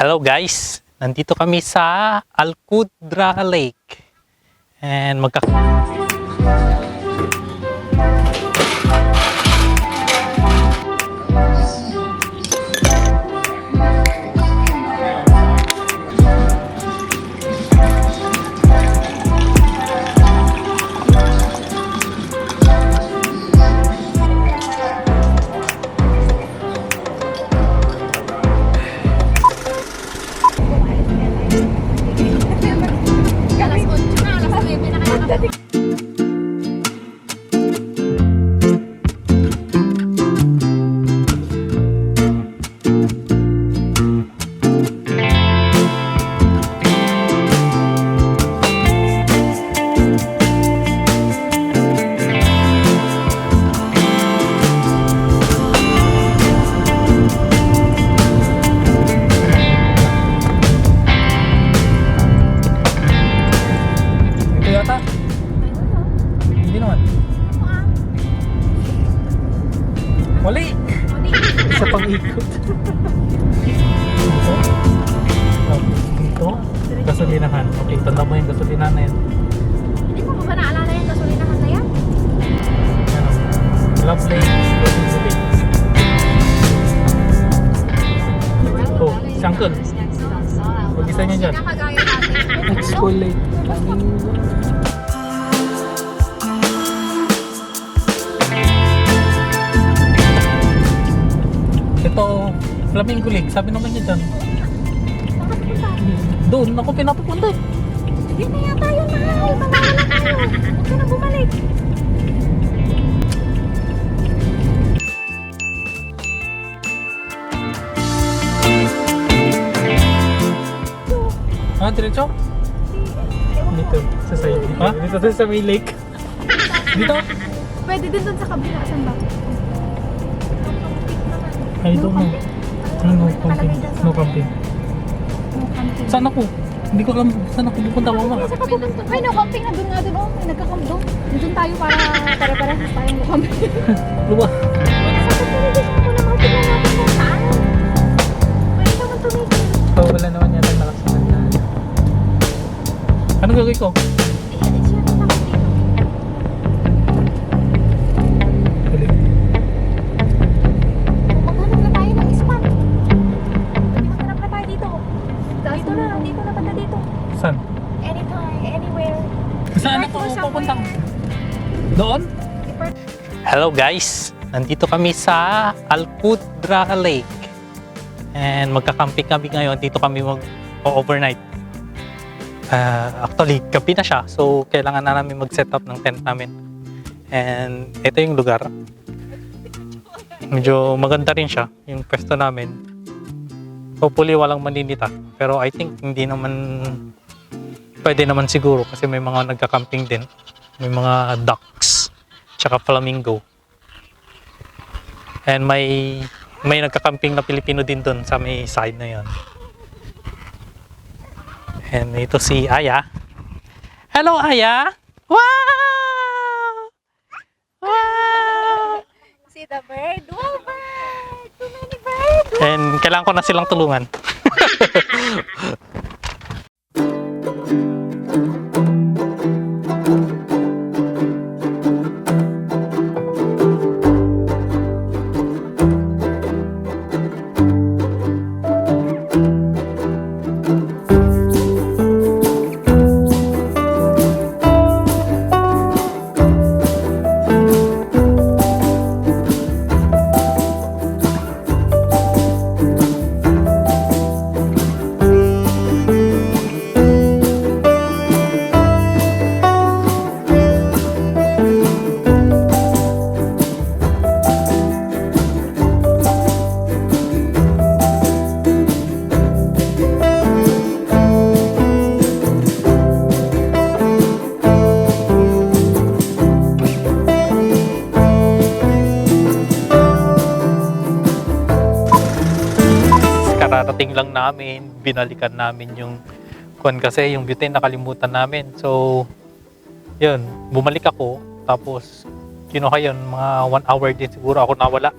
Hello guys! Nandito kami sa Alcudra Lake. And Wali! Isa pang ikot. Dito? Gasolinahan. Okay, tanda mo yung gasolinahan na yan. Hindi mo ba naalala yung gasolinahan na yan? Ano? Love Lake. Oh, si Uncle. Mag-isa niya dyan. Nakagaya natin. School Lake. Ito, Flamingo Lake. Sabi naman niya dyan. Doon ako pinapapunta. Hindi na yata yun, mahal. Mamala na tayo. Huwag ka na bumalik. Diretso? Dito, sa side. Ha? Dito sa may lake. Dito? Pwede din dun sa kabila. Saan ba? I don't know. No camping. No camping. Saan ako? Hindi ko alam saan ako pupunta, mama. Sa kapupunta. Ay, no camping na dun nga dun. Oh, may nagka-camp dun. Dun tayo para pare-parehas tayong no camping. Luwa. Sa kapupunta ako na mga tignan natin kung saan. Pwede naman tumigil. So, wala naman yata nalaksanan na. Anong gagawin ko? It's your time dito. Maghanap na tayo ng spot. Maghanap na tayo dito. Dito na banda dito. Saan? Anytime, anywhere. Saan ako pupunta? Doon? Hello guys! Nandito kami sa Alcudra Lake. And magka-camping kami ngayon. Dito kami mag-overnight. Actually, gabi na siya. So, kailangan na namin mag-set up ng tent namin. And ito yung lugar. Medyo maganda rin siya, yung pwesto namin. Hopefully, walang maninita. Pero I think hindi naman pwede naman siguro kasi may mga nagka-camping din. May mga ducks, tsaka flamingo. And may nagka-camping na Pilipino din doon sa may side na yon. And ito si Aya. Hello, Aya! Wow! Wow! See the bird? Wow, bird! Too many birds! And kailangan ko na silang tulungan. kararating lang namin, binalikan namin yung kuwan kasi yung butane nakalimutan namin. So, yun, bumalik ako. Tapos, kinuha yun, mga 1 hour din siguro ako nawala.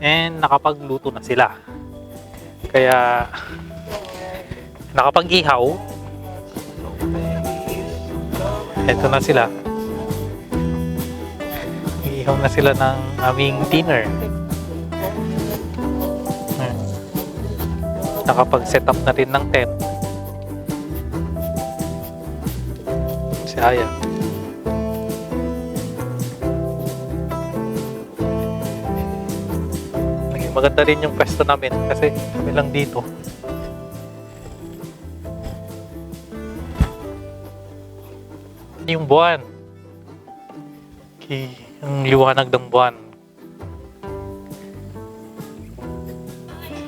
And nakapagluto na sila. Kaya nakapag-ihaw. Ito na sila. Ihaw na sila ng aming dinner. Nakapag-set up na rin ng tent. Si Aya. Naging maganda rin yung pwesto namin kasi kami lang dito. Yung buwan. Yung liwanag ng buwan.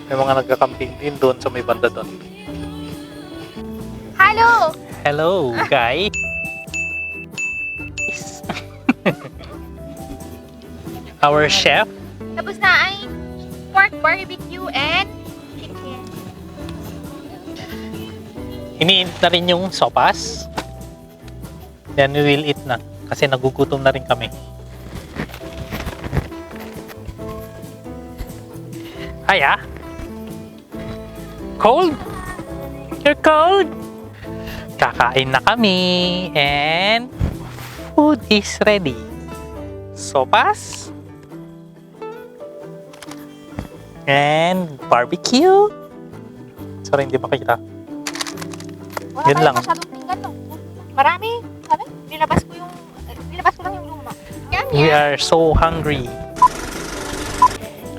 May mga nagka-camping din doon sa may banda doon. Hello! Hello, guys! Our chef. Tapos na ay pork barbecue and chicken. Iniinit na rin yung sopas. Then we will eat na. Kasi nagugutom na rin kami. Aya? Cold? You're cold? Kakain na kami. And food is ready. Sopas. And barbecue. Sorry, hindi makita. Wala Yun tayong lang. masyadong tinggan, no? Marami. Sabi, nilabas ko lang yung luma. Yan, We yan. are so hungry.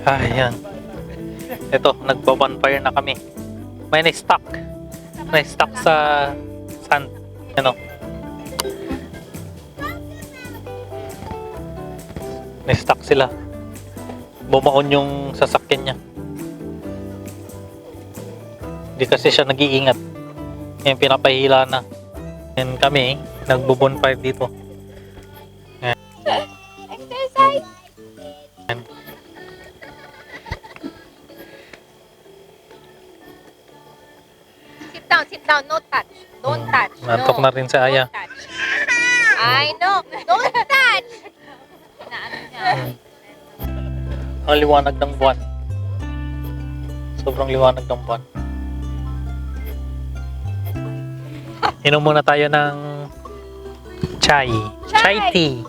Ayan. Ito, nagba-bonfire na kami. May na-stock. Na-stock sa sand. Ano? Na-stock sila. Bumaon yung sasakyan niya. Hindi kasi siya nag-iingat. Yan, pinapahila na. Yan kami, nagbo-bonfire dito. Exercise! Yan. Sit down, no touch. Don't touch. Nantok no. na rin si Aya. Don't touch. I know. Don't touch! Inaano niya. Ang liwanag ng buwan. Sobrang liwanag ng buwan. Inom muna tayo ng chai. Chai tea.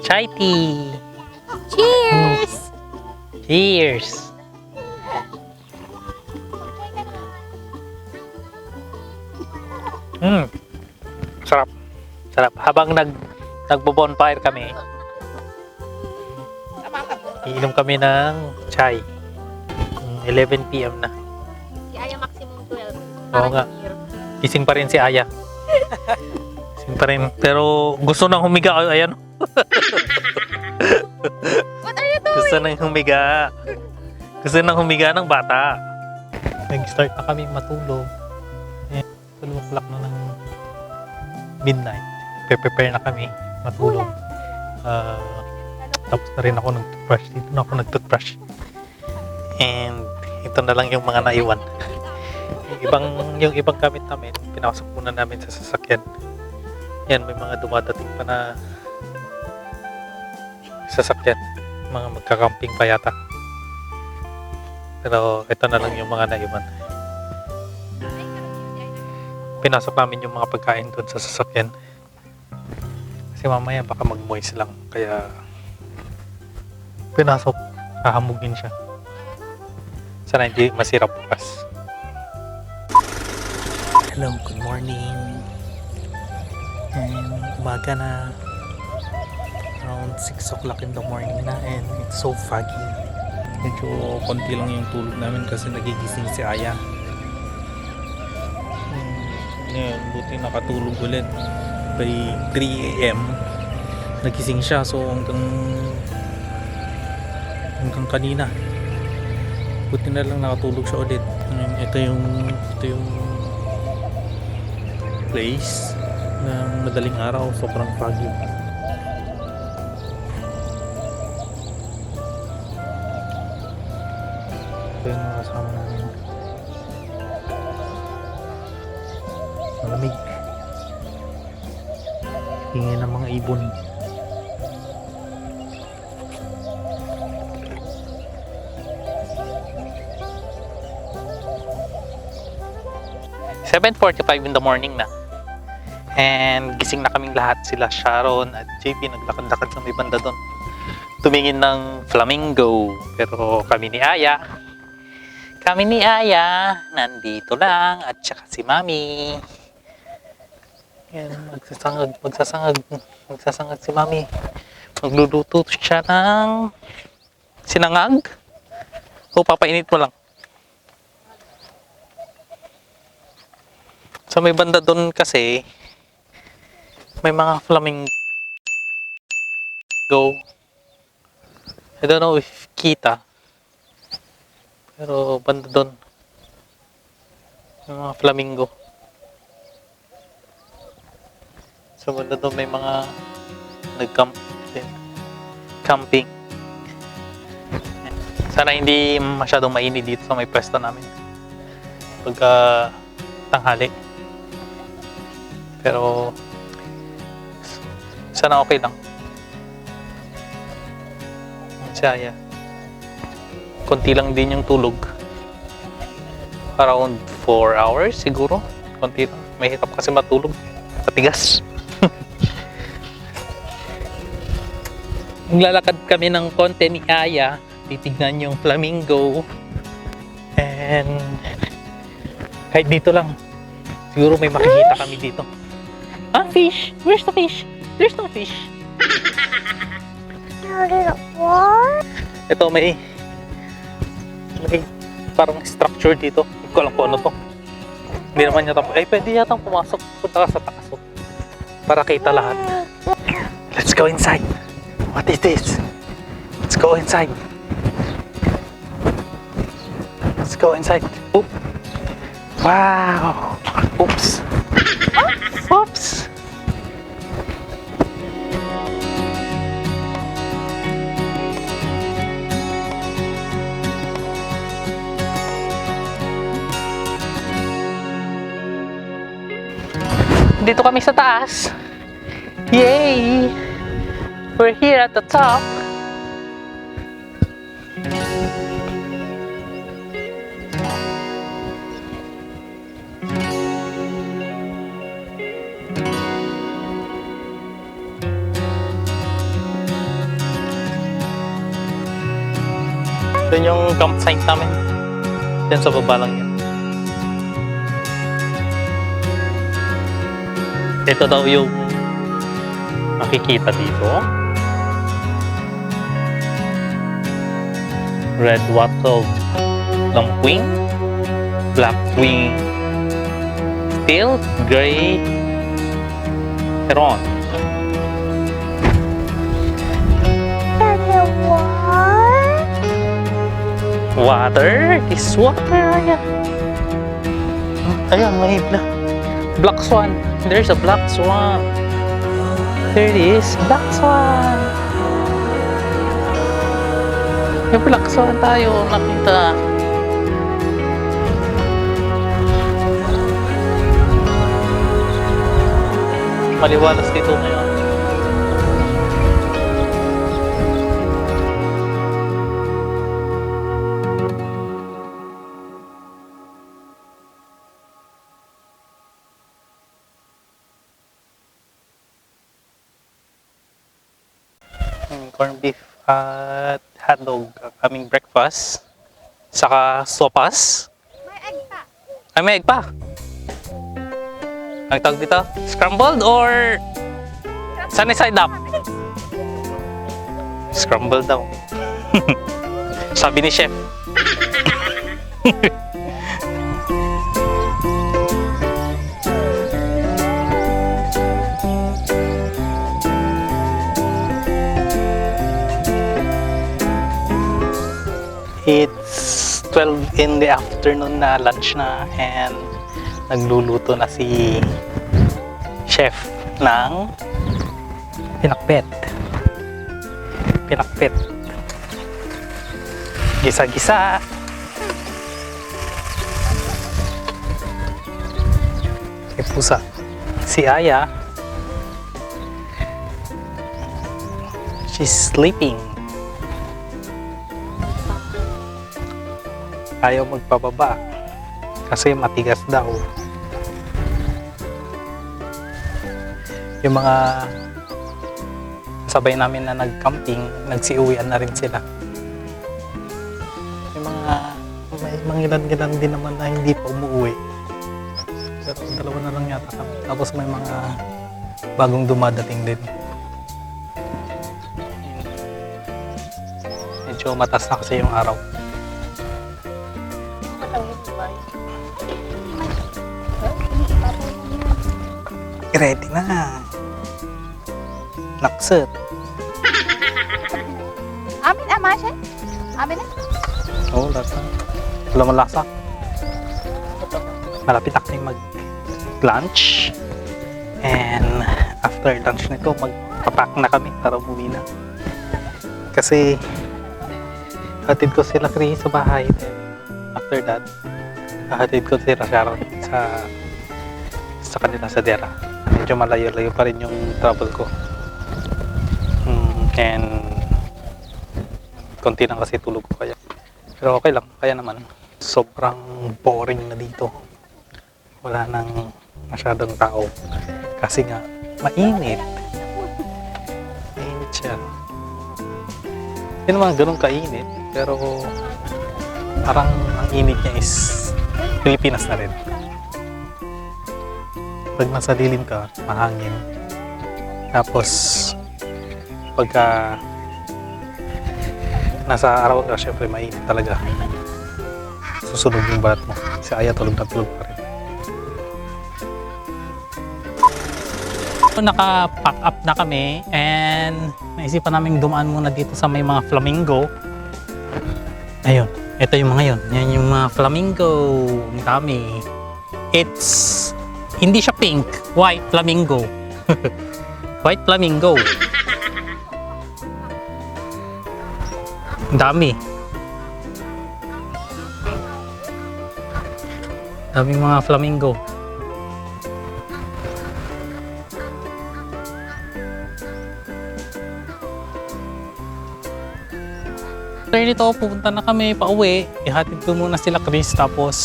Chai tea. Cheers! Cheers! Sarap. Sarap. Habang nagbo-bonfire kami, Tama ka po. iinom kami ng chai. 11 PM na. Si Aya maximum 12. Oo nga. Gising pa rin si Aya. Gising pa rin. Pero gusto nang humiga. Ayan. What are you doing? Gusto nang humiga. Gusto nang humiga ng bata. Nag-start na kami matulog. 12 o'clock na ng midnight. Prepare na kami matulog. Tapos na rin ako nag-toothbrush. Dito na ako nag-toothbrush. And ito na lang yung mga naiwan. Yung ibang gamit namin, pinasok muna namin sa sasakyan. Yan, may mga dumadating pa na sasakyan. Mga magkakamping pa yata. Pero ito na lang yung mga naiwan. Pinasok namin yung mga pagkain doon sa sasakyan. Kasi mamaya baka mag-moist lang. Kaya pinasok, hahamugin siya. Sana hindi masira bukas. Hello, good morning. And umaga na. Around 6 o'clock in the morning na and it's so foggy. Medyo konti lang yung tulog namin kasi nagigising si Aya. Ngayon, buti nakatulog ulit. By 3 AM, nagising siya. So hanggang kanina. Buti na lang nakatulog siya ulit. Ito yung place ng madaling araw. Sobrang foggy. Ito yung mga kasama namin. Malamig. Hingin ng mga ibon. 7:45 in the morning na. And gising na kaming lahat, sila Sharon at JP naglakad-lakad sa may banda doon. Tumingin ng flamingo. Pero kami ni Aya nandito lang at saka si Mami. Yan, magsasangag si Mami. Magluluto siya ng sinangag. O papainit mo lang. Sa may banda doon kasi may mga flamingo. I don't know if kita. Pero banda doon. May mga flamingo. Sa banda doon may mga nag-camp din. Camping. Sana hindi masyadong mainit dito sa may pwesto namin. Pagka tanghali. Pero sana okay lang. Saya. Konti lang din yung tulog. Around 4 hours siguro. Konti lang. May hirap kasi matulog. Matigas. Naglalakad kami ng konti ni Aya. Titignan yung flamingo. And kahit dito lang. Siguro may makikita kami dito. Ah, fish! Where's the fish? There's no fish. What? Ito may parang structure dito. Hindi ko alam kung ano to. Hindi naman yata. Eh, pwede yata pumasok. Punta ka sa taas. Para kita lahat. Let's go inside. What is this? Let's go inside. Let's go inside. Oop. Wow. Oops. Oops. Dito kami sa taas. Yay! We're here at the top. Doon yung campsite namin. Diyan sa baba lang yan. Ito daw yung makikita dito. Red-wattled lampuing, black-winged teal, gray heron. Water? Is water? Ayan. Ayan, may black swan. There's a black swan. There it is. Black swan. May black swan tayo nakita. Maliwalas dito ngayon. Corned beef at hotdog aming breakfast. Saka sopas. May egg pa. Ay, may egg pa. Ang tawag dito? Scrambled or sunny side up? Scrambled daw. Sabi ni chef. It's 12 in the afternoon na, lunch na, and nagluluto na si chef ng pinakbet. Gisa-gisa. May pusa. Si Aya. She's sleeping. Ayaw magpababa kasi matigas daw. Yung mga sabay namin na nag-camping, nagsiuwian na rin sila. May mga ilan-ilan din naman na hindi pa umuwi. Pero dalawa na lang yata kami. Tapos may mga bagong dumadating din. Medyo mataas na kasi yung araw. Ready na. Nakset. Amin na, Masha? Amin na? Oo, lasa. Wala malasa. Malapit na kami mag-lunch. And after lunch nito, magpapak na kami para umuwi na. Kasi hatid ko sila Chris sa bahay. Then after that, hatid ko sila sa kanila sa Dera. Medyo malayo-layo pa rin yung travel ko. And konti lang kasi tulog ko kaya. Pero okay lang, kaya naman. Sobrang boring na dito. Wala nang masyadong tao. Kasi nga, mainit. Mainit siya. Hindi naman ganun kainit, pero parang ang init niya is Pilipinas na rin. Pag nasa dilim ka, mahangin. Tapos, pagka nasa araw ka, syempre mainit talaga. Susunog yung balat mo. Si Aya tulog na tulog pa rin. So, naka-pack up na kami and naisipan namin dumaan muna dito sa may mga flamingo. Ayun, ito yung mga yun. Yan yung mga flamingo. Ang dami. Hindi siya pink, white flamingo. White flamingo. Ang dami. Daming mga flamingo. After nito, pupunta na kami pa uwi. Ihatid ko muna sila Chris, tapos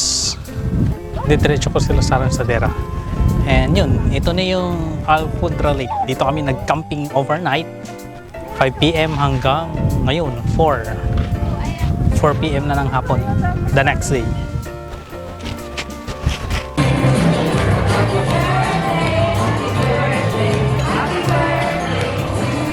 didiretso ko sila sa Dera. And yun, ito na yung Alfudra Lake. Dito kami nag-camping overnight. 5 PM hanggang ngayon, 4 PM na ng hapon. The next day.